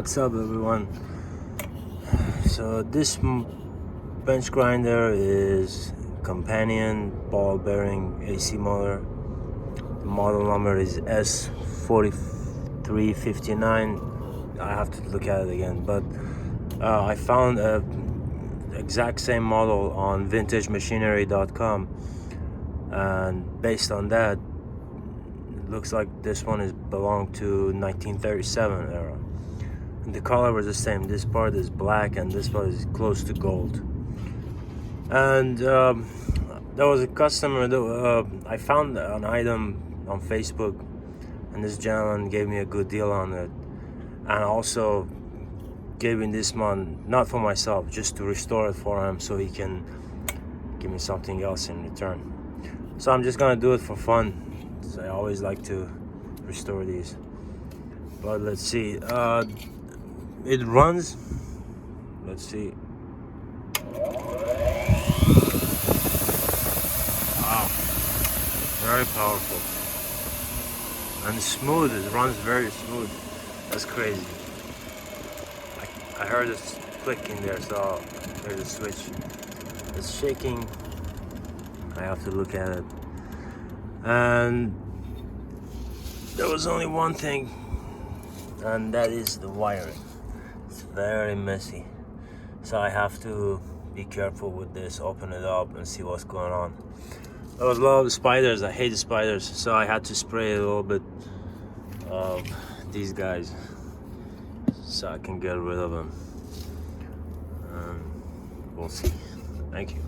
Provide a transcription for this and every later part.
What's up, everyone? So this bench grinder is companion ball bearing AC motor. The model number is S-4359. I have to look at it again, but I found a exact same model on VintageMachinery.com, and based on that, it looks like this one belonged to 1937 era. And the color was the same. This part is black and this part is close to gold. And there was a customer that I found an item on Facebook, and this gentleman gave me a good deal on it, and also gave me this one, not for myself, just to restore it for him so he can give me something else in return. So I'm just gonna do it for fun. So I always like to restore these. But let's see, it runs, let's see. Wow, very powerful and smooth. It runs very smooth. That's crazy. I heard a click in there, so there's a switch. It's shaking. I have to look at it. And there was only one thing, and that is the wiring. It's very messy, so I have to be careful with this. Open it up and see what's going on. There was a lot of spiders. I hate the spiders, so I had to spray a little bit of these guys so I can get rid of them. We'll see. Thank you.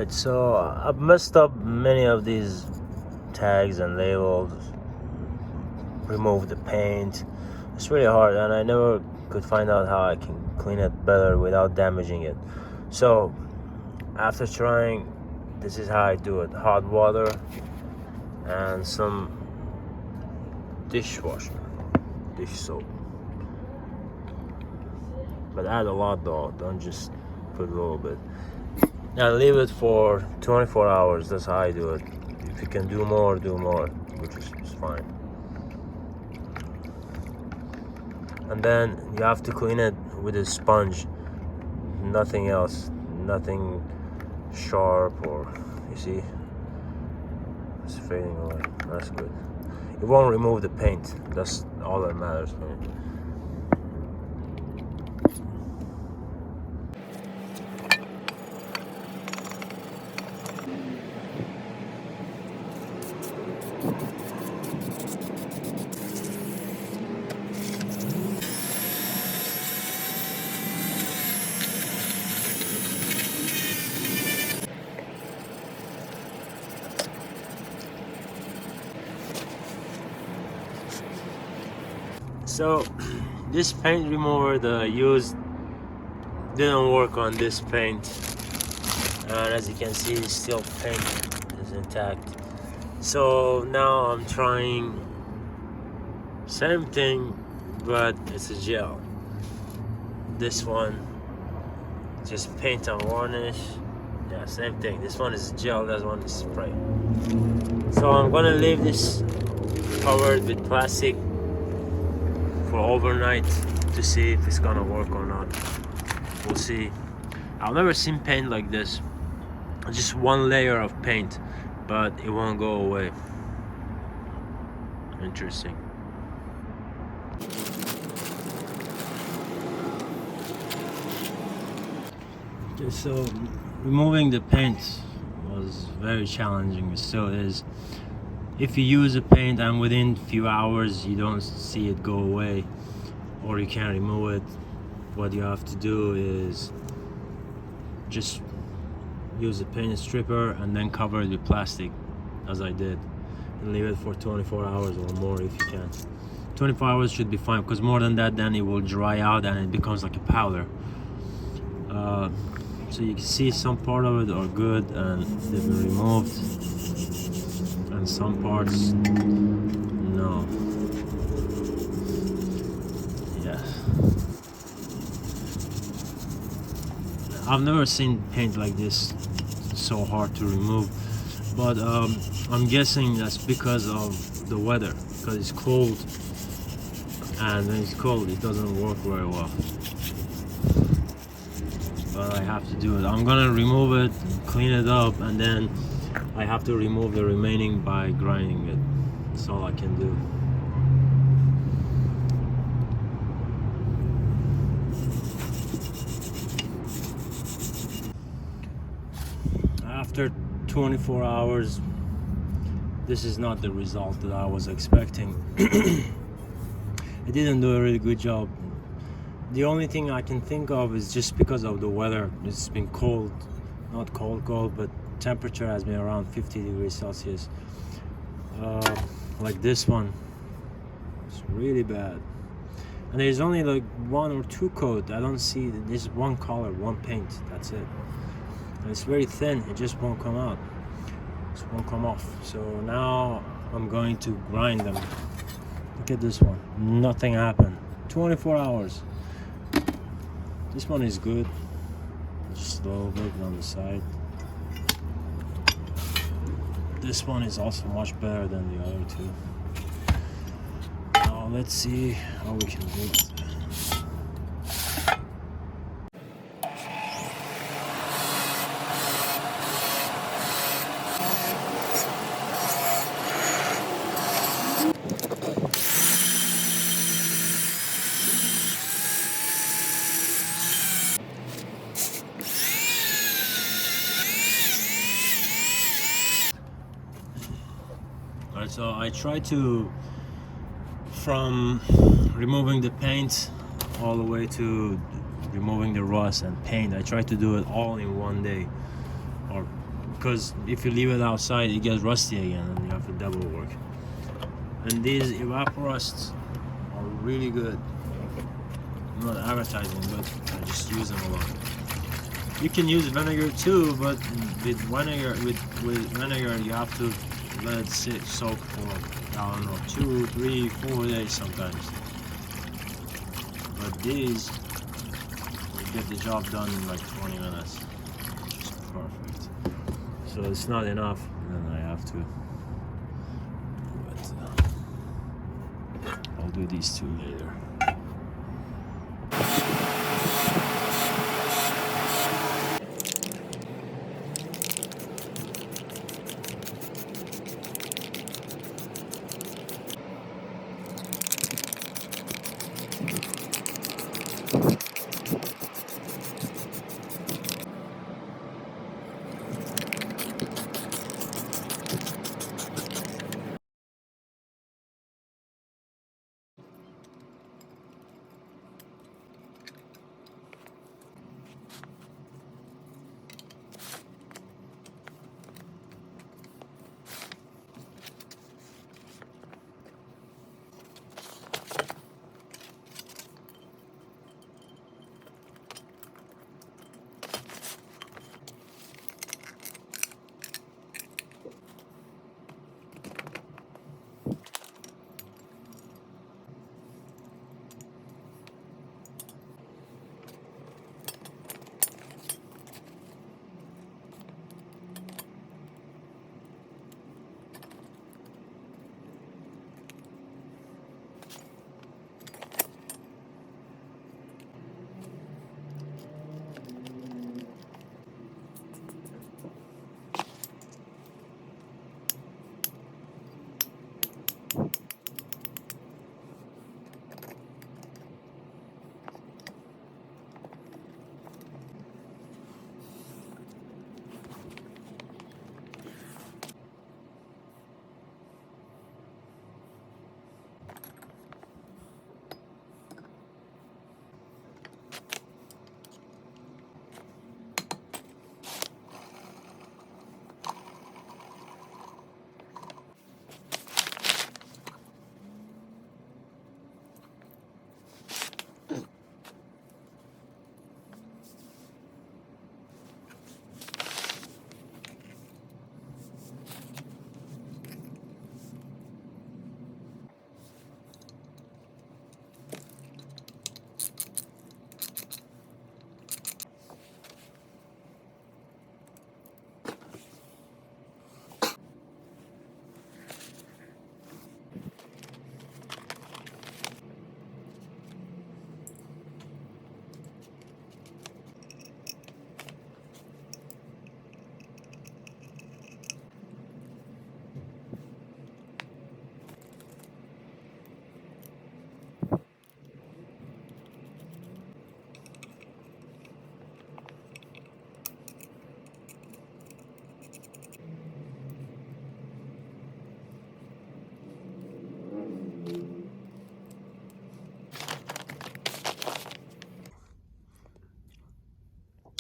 Alright, so I've messed up many of these tags and labels, removed the paint. It's really hard, and I never could find out how I can clean it better without damaging it. So after trying, this is how I do it: hot water and some dish soap. But add a lot though, don't just put a little bit. Now leave it for 24 hours. That's how I do it. If you can do more, which is fine. And then you have to clean it with a sponge, nothing else, nothing sharp, or you see it's fading away. That's good. It won't remove the paint. That's all that matters for me. So this paint remover that I used didn't work on this paint, and as you can see, still paint is intact. So now I'm trying same thing, but it's a gel. This one just paint and varnish. Yeah, same thing. This one is gel, that one is spray. So I'm gonna leave this covered with plastic for overnight to see if it's gonna work or not. We'll see. I've never seen paint like this. Just one layer of paint, but it won't go away. Interesting. Okay, so removing the paint was very challenging. It still is. If you use a paint and within a few hours you don't see it go away, or you can't remove it, what you have to do is just use a paint stripper and then cover it with plastic, as I did, and leave it for 24 hours or more if you can. 24 hours should be fine, because more than that, then it will dry out and it becomes like a powder. So you can see some part of it are good and they've been removed, and some parts no. Yes, I've never seen paint like this so hard to remove, but I'm guessing that's because of the weather, because it's cold, and when it's cold it doesn't work very well. But I have to do it. I'm gonna remove it, clean it up, and then I have to remove the remaining by grinding it. That's all I can do. After 24 hours, this is not the result that I was expecting. I didn't do a really good job. The only thing I can think of is just because of the weather. It's been cold, not cold, but temperature has been around 50 degrees Celsius. Like this one, it's really bad. And there's only like one or two coats. I don't see, there's one color, one paint, that's it. And it's very thin, it just won't come out. It won't come off. So now I'm going to grind them. Look at this one, nothing happened. 24 hours. This one is good, just a little bit on the side. This one is also much better than the other two. Now let's see how we can do it. Alright, so I try to, from removing the paint all the way to removing the rust and paint, I try to do it all in one day, or because if you leave it outside it gets rusty again and you have to double work. And these evaporusts are really good. I'm not advertising, but I just use them a lot. You can use vinegar too, but with vinegar you have to let it soak for, I don't know, 2, 3, 4 days sometimes. But these, you get the job done in like 20 minutes. It's perfect. So it's not enough, then I have to. But I'll do these two later.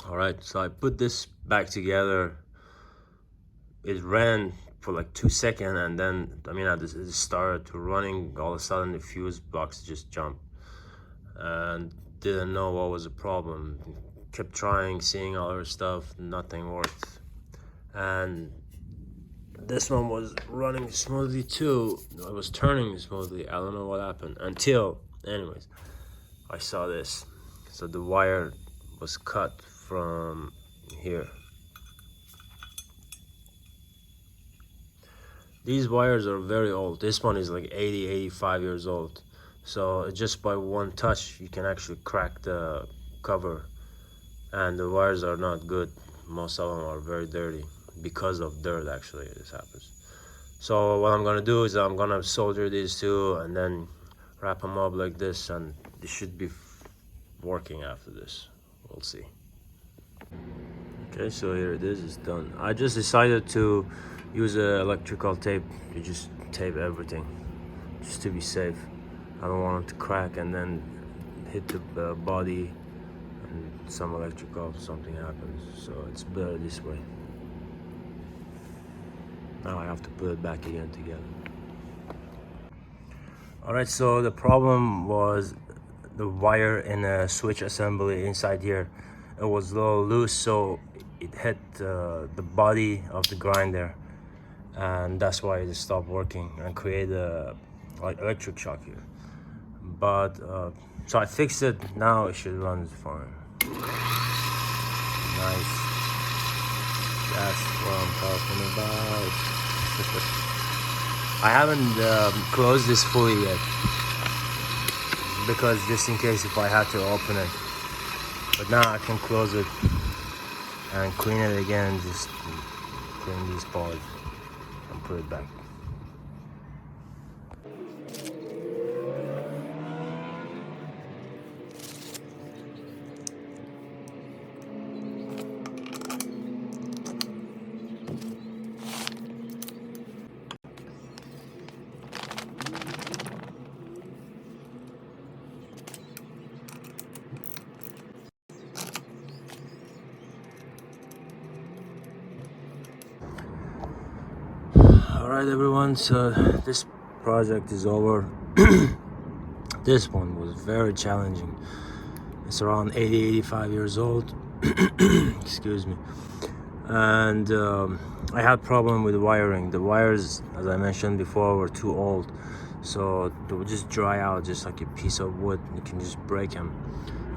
Alright, so I put this back together. It ran for like 2 seconds, and then, it started to running. All of a sudden the fuse box just jumped, and didn't know what was the problem. Kept trying, seeing other stuff, nothing worked. And this one was running smoothly too. It was turning smoothly. I don't know what happened until, anyways, I saw this. So the wire was cut from here. These wires are very old. This one is like 80, 85 years old. So just by one touch, you can actually crack the cover. And the wires are not good. Most of them are very dirty. Because of dirt, actually, this happens. So what I'm gonna do is I'm gonna solder these two and then wrap them up like this, and they should be working after this. We'll see. Okay, so here it is, it's done. I just decided to use electrical tape to just tape everything, just to be safe. I don't want it to crack and then hit the body and some electrical, something happens. So it's better this way. Now I have to put it back again together. Alright, so the problem was the wire in a switch assembly inside here. It was a little loose, so it hit the body of the grinder, and that's why it stopped working and created a like electric shock here. But so I fixed it. Now it should run fine. Nice. That's what I'm talking about. I haven't closed this fully yet, because just in case if I had to open it. But now I can close it and clean it again. Just clean these parts and put it back. Alright everyone, so this project is over. This one was very challenging. It's around 85 years old. Excuse me. And I had problem with wiring. The wires, as I mentioned before, were too old, so they would just dry out just like a piece of wood. You can just break them.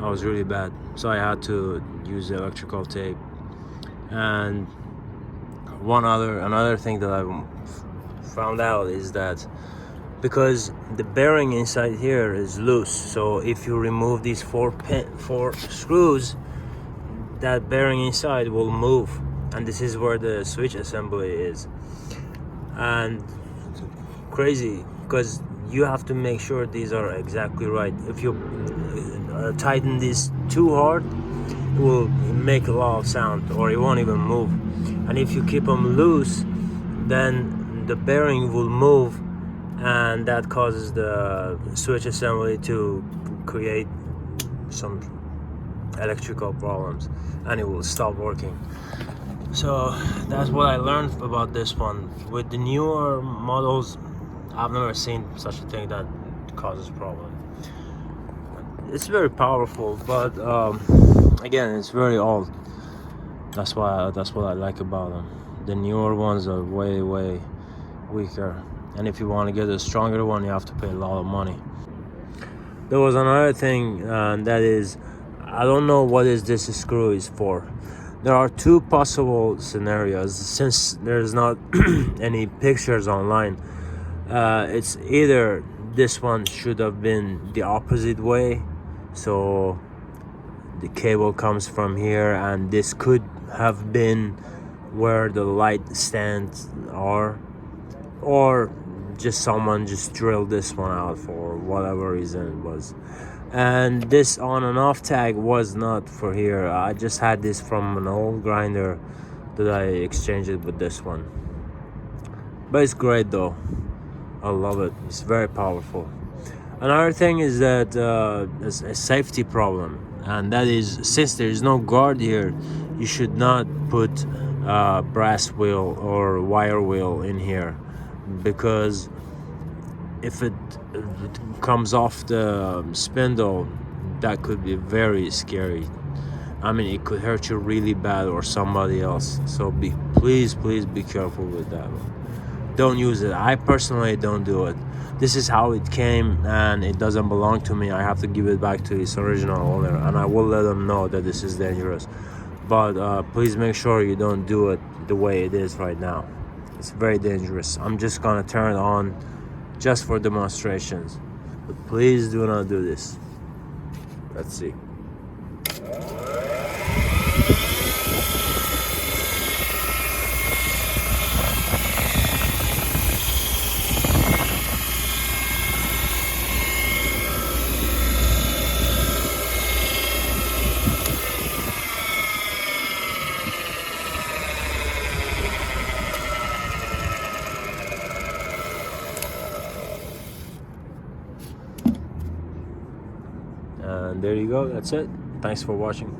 That was really bad, so I had to use electrical tape. And another thing that I found out is that because the bearing inside here is loose, so if you remove these four screws, that bearing inside will move, and this is where the switch assembly is. And crazy, because you have to make sure these are exactly right. If you tighten this too hard, it will make a lot of sound, or it won't even move. And if you keep them loose, then the bearing will move, and that causes the switch assembly to create some electrical problems, and it will stop working. So that's what I learned about this one. With the newer models, I've never seen such a thing that causes problem. It's very powerful, but again, it's very old. That's what I like about them. The newer ones are way weaker, and if you want to get a stronger one, you have to pay a lot of money. There was another thing, that is, I don't know what this screw is for. There are two possible scenarios, since there's not any pictures online. It's either this one should have been the opposite way, so the cable comes from here, and this could have been where the light stands are, or just someone just drilled this one out for whatever reason it was. And this on and off tag was not for here. I just had this from an old grinder that I exchanged it with this one. But it's great though. I love it. It's very powerful. Another thing is that it's a safety problem, and that is, since there is no guard here, you should not put brass wheel or wire wheel in here, because if it comes off the spindle, that could be very scary. I mean, it could hurt you really bad, or somebody else. So please be careful with that one. Don't use it. I personally don't do it. This is how it came, and it doesn't belong to me. I have to give it back to its original owner, and I will let them know that this is dangerous. But please make sure you don't do it the way it is right now. It's very dangerous. I'm just gonna turn it on just for demonstrations, but please do not do this. Let's see. And there you go. That's it. Thanks for watching.